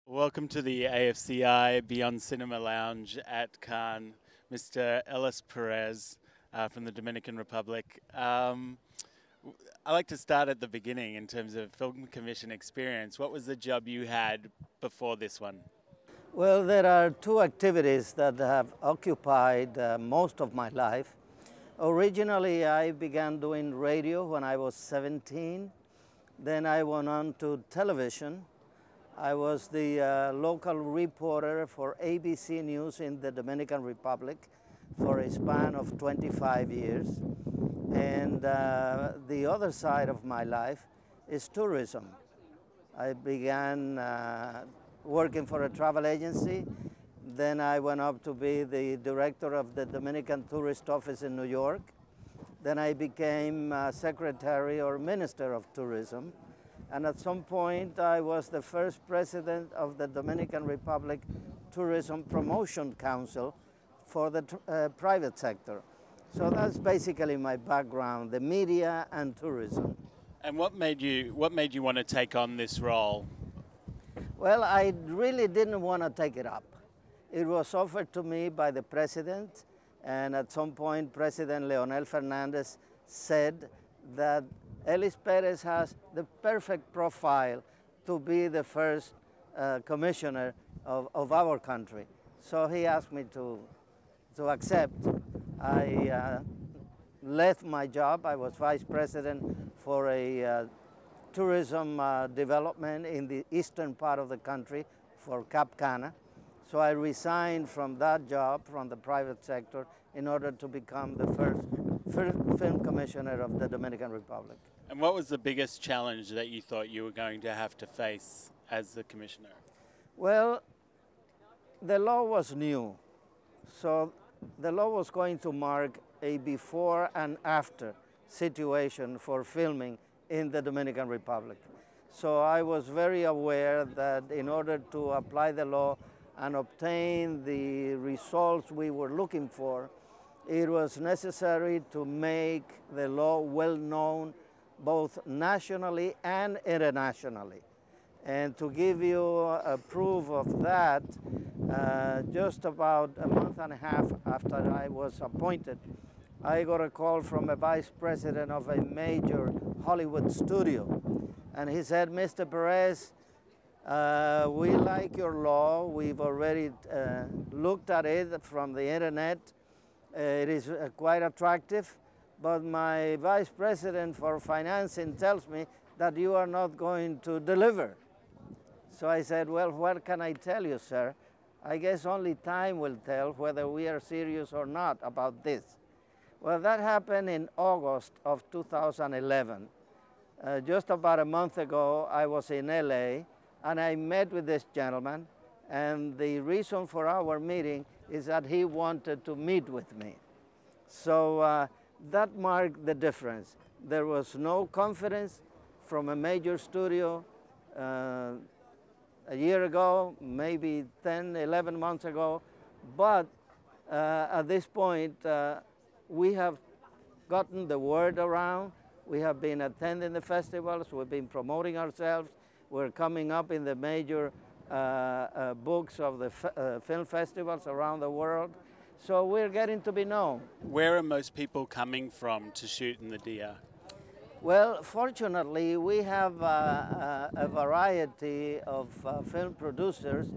Welcome to the AFCI Beyond Cinema Lounge at Cannes, Mr. Ellis Perez from the Dominican Republic. I like to start at the beginning in terms of film commission experience. What was the job you had before this one? Well, there are two activities that have occupied most of my life. Originally, I began doing radio when I was 17. Then I went on to television. I was the local reporter for ABC News in the Dominican Republic for a span of 25 years. And the other side of my life is tourism. I began working for a travel agency. Then I went up to be the director of the Dominican Tourist Office in New York. Then I became secretary or minister of tourism. And at some point, I was the first president of the Dominican Republic Tourism Promotion Council for the private sector. So that's basically my background, the media and tourism. And what made you want to take on this role? Well, I really didn't want to take it up. It was offered to me by the president, and at some point, President Leonel Fernandez said that Ellis Perez has the perfect profile to be the first commissioner of our country. So he asked me to accept. I left my job. I was vice president for a tourism development in the eastern part of the country for Cap Cana. So I resigned from that job, from the private sector, in order to become the first film commissioner of the Dominican Republic. And what was the biggest challenge that you thought you were going to have to face as the commissioner? Well, the law was new. So the law was going to mark a before and after situation for filming in the Dominican Republic. So I was very aware that in order to apply the law and obtain the results we were looking for, it was necessary to make the law well known both nationally and internationally. And to give you a proof of that, just about a month and a half after I was appointed, I got a call from a vice president of a major Hollywood studio. And he said, Mr. Perez, we like your law. We've already looked at it from the internet. It is quite attractive, but my vice president for financing tells me that you are not going to deliver. So I said, well, what can I tell you, sir? I guess only time will tell whether we are serious or not about this. Well, that happened in August of 2011. Just about a month ago, I was in LA, and I met with this gentleman, and the reason for our meeting is that he wanted to meet with me. So that marked the difference. There was no confidence from a major studio a year ago, maybe 10, 11 months ago, but at this point, we have gotten the word around. We have been attending the festivals, we've been promoting ourselves, we're coming up in the major books of the film festivals around the world. So we're getting to be known. Where are most people coming from to shoot in the DR? Well, fortunately, we have a variety of film producers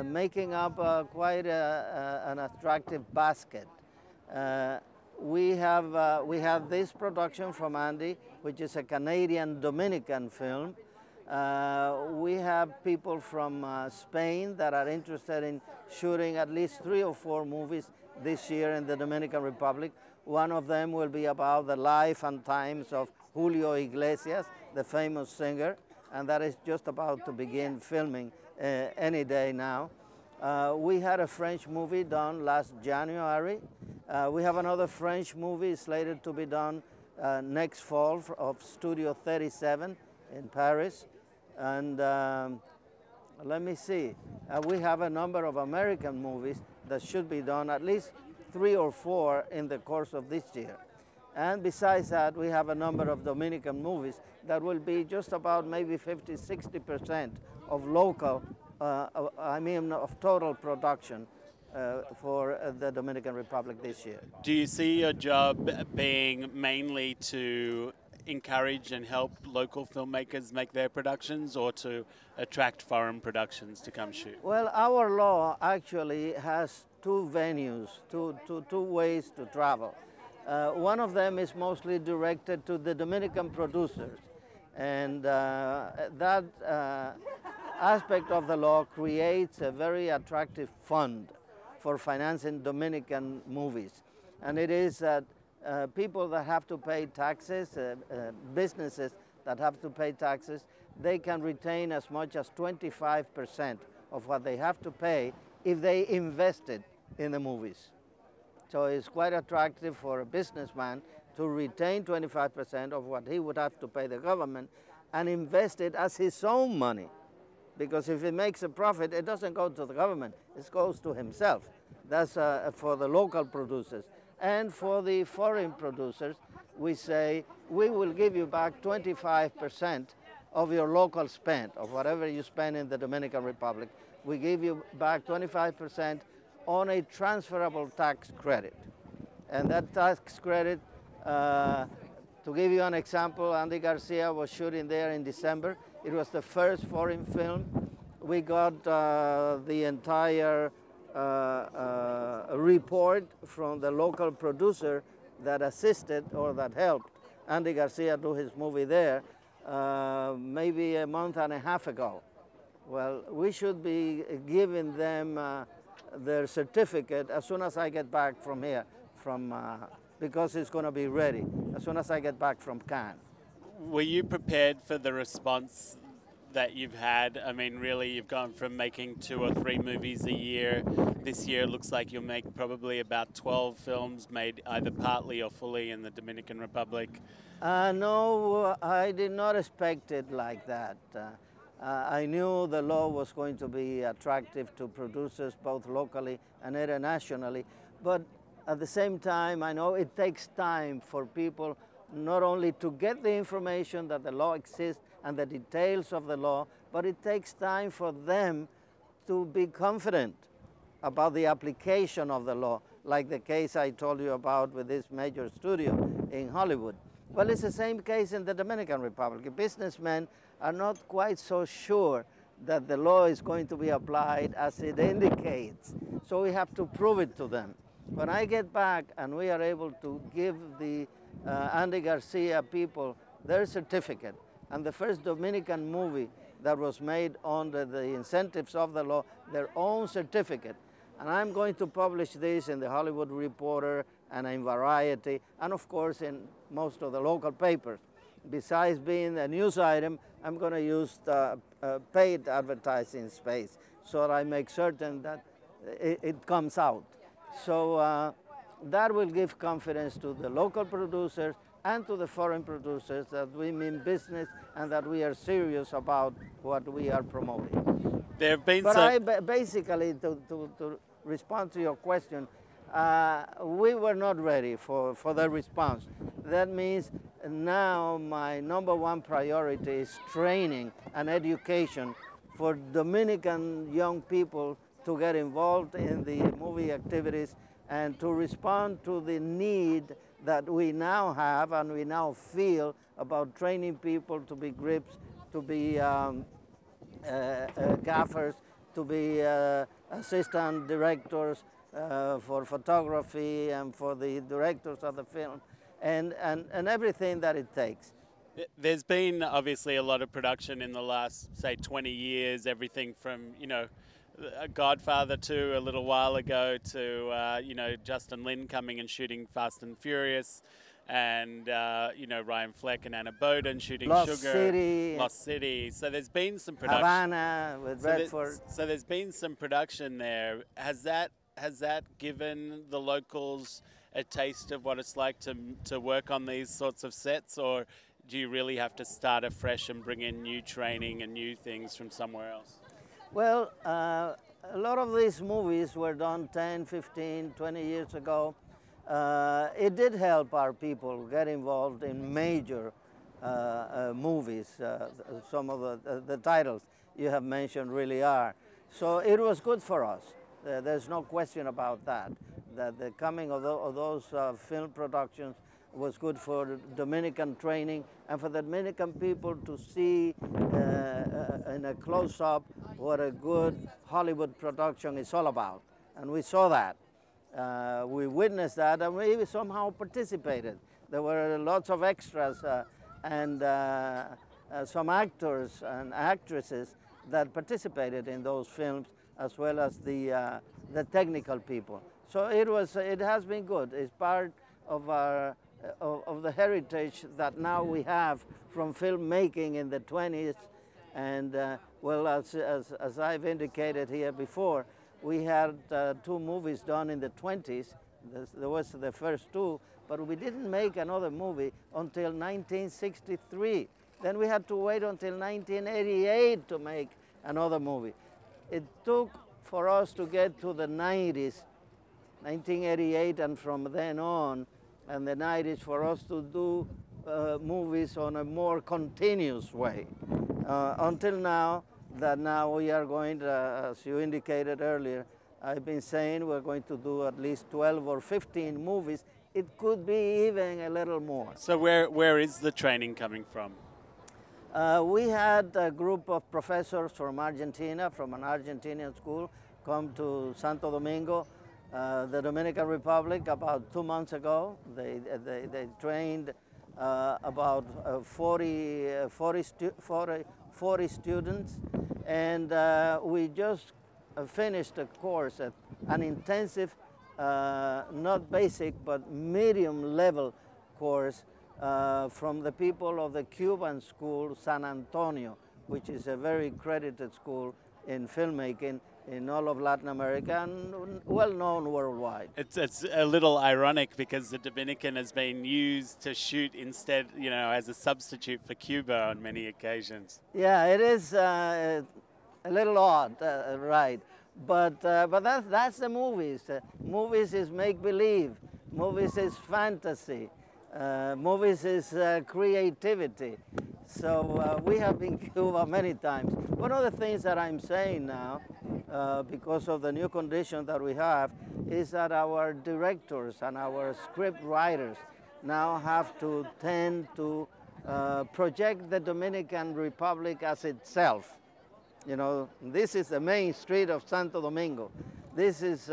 making up quite an attractive basket. We have this production from Andy, which is a Canadian-Dominican film. We have people from Spain that are interested in shooting at least 3 or 4 movies this year in the Dominican Republic. One of them will be about the life and times of Julio Iglesias, the famous singer, and that is just about to begin filming any day now. We had a French movie done last January. We have another French movie slated to be done next fall of Studio 37 in Paris. And let me see, we have a number of American movies that should be done, at least 3 or 4 in the course of this year. And besides that, we have a number of Dominican movies that will be just about maybe 50–60% of local I mean of total production for the Dominican Republic this year. Do you see your job being mainly to encourage and help local filmmakers make their productions, or to attract foreign productions to come shoot? Well, our law actually has two venues, two ways to travel. One of them is mostly directed to the Dominican producers, and that aspect of the law creates a very attractive fund for financing Dominican movies. And it is that people that have to pay taxes, businesses that have to pay taxes, they can retain as much as 25% of what they have to pay if they invested in the movies. So it's quite attractive for a businessman to retain 25% of what he would have to pay the government and invest it as his own money. Because if he makes a profit, it doesn't go to the government, it goes to himself. That's for the local producers. And for the foreign producers, we say, we will give you back 25% of your local spend, of whatever you spend in the Dominican Republic. We give you back 25% on a transferable tax credit. And that tax credit, to give you an example, Andy Garcia was shooting there in December. It was the first foreign film. We got the entire report from the local producer that assisted or that helped Andy Garcia do his movie there maybe a month and a half ago. Well, we should be giving them their certificate as soon as I get back from here, because it's going to be ready as soon as I get back from Cannes. Were you prepared for the response that you've had? I mean, really, you've gone from making 2 or 3 movies a year. This year, it looks like you'll make probably about 12 films made either partly or fully in the Dominican Republic. No, I did not expect it like that. I knew the law was going to be attractive to producers both locally and internationally, but at the same time, I know it takes time for people not only to get the information that the law exists and the details of the law, but it takes time for them to be confident about the application of the law, like the case I told you about with this major studio in Hollywood. Well, it's the same case in the Dominican Republic. Businessmen are not quite so sure that the law is going to be applied as it indicates, so we have to prove it to them. When I get back and we are able to give the Andy Garcia people their certificate, and the first Dominican movie that was made under the incentives of the law, their own certificate. And I'm going to publish this in the Hollywood Reporter and in Variety, and of course in most of the local papers. Besides being a news item, I'm going to use the paid advertising space so that I make certain that it comes out. So that will give confidence to the local producers and to the foreign producers that we mean business and that we are serious about what we are promoting. There have been Basically, to respond to your question, we were not ready for the response. That means now my #1 priority is training and education for Dominican young people to get involved in the movie activities and to respond to the need that we now have and we now feel about training people to be grips, to be gaffers, to be assistant directors for photography and for the directors of the film, and everything that it takes. There's been obviously a lot of production in the last, say, 20 years, everything from, you know, a Godfather 2 a little while ago to, you know, Justin Lin coming and shooting Fast and Furious, and, you know, Ryan Fleck and Anna Boden shooting Lost Sugar. Lost City. So there's been some production. Havana with Redford. So there's been some production there. Has that given the locals a taste of what it's like to work on these sorts of sets, or do you really have to start afresh and bring in new training and new things from somewhere else? Well, a lot of these movies were done 10, 15, 20 years ago. It did help our people get involved in major movies. Some of the titles you have mentioned really are. So it was good for us. There's no question about that. That the coming of those film productions was good for Dominican training and for the Dominican people to see in a close-up what a good Hollywood production is all about. And we saw that. We witnessed that, and we somehow participated. There were lots of extras and some actors and actresses that participated in those films, as well as the technical people. So it has been good. It's part of of the heritage that now we have from filmmaking in the 20s. And well, as I've indicated here before, we had 2 movies done in the 20s. There was the first 2, but we didn't make another movie until 1963. Then we had to wait until 1988 to make another movie. It took for us to get to the 90s, 1988, and from then on, and the 90s, for us to do movies on a more continuous way. Until now, now we are going to, as you indicated earlier, I've been saying we're going to do at least 12 or 15 movies. It could be even a little more. So where is the training coming from? We had a group of professors from Argentina, from an Argentinian school, come to Santo Domingo, the Dominican Republic, about 2 months ago. They trained about 40 students, and we just finished a course, an intensive, not basic, but medium level course from the people of the Cuban school, San Antonio, which is a very credited school in filmmaking in all of Latin America and well known worldwide. It's a little ironic because the Dominican has been used to shoot instead, you know, as a substitute for Cuba on many occasions. Yeah, it is a little odd, right? But that's the movies. Movies is make-believe. Movies is fantasy. Movies is creativity. So we have been to Cuba many times. One of the things that I'm saying now, because of the new condition that we have, is that our directors and our script writers now have to tend to project the Dominican Republic as itself. You know, this is the main street of Santo Domingo. This is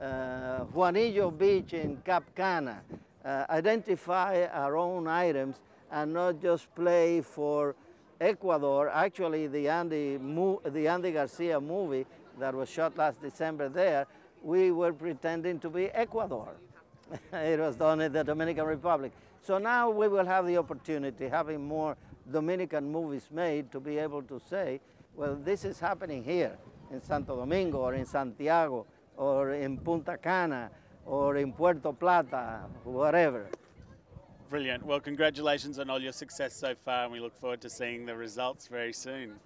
Juanillo Beach in Cap Cana. Identify our own items and not just play for Ecuador. Actually, the Andy Garcia movie that was shot last December there, we were pretending to be Ecuador. It was done in the Dominican Republic. So now we will have the opportunity, having more Dominican movies made, to be able to say, well, this is happening here in Santo Domingo or in Santiago or in Punta Cana or in Puerto Plata, whatever. Brilliant. Well, congratulations on all your success so far, and we look forward to seeing the results very soon.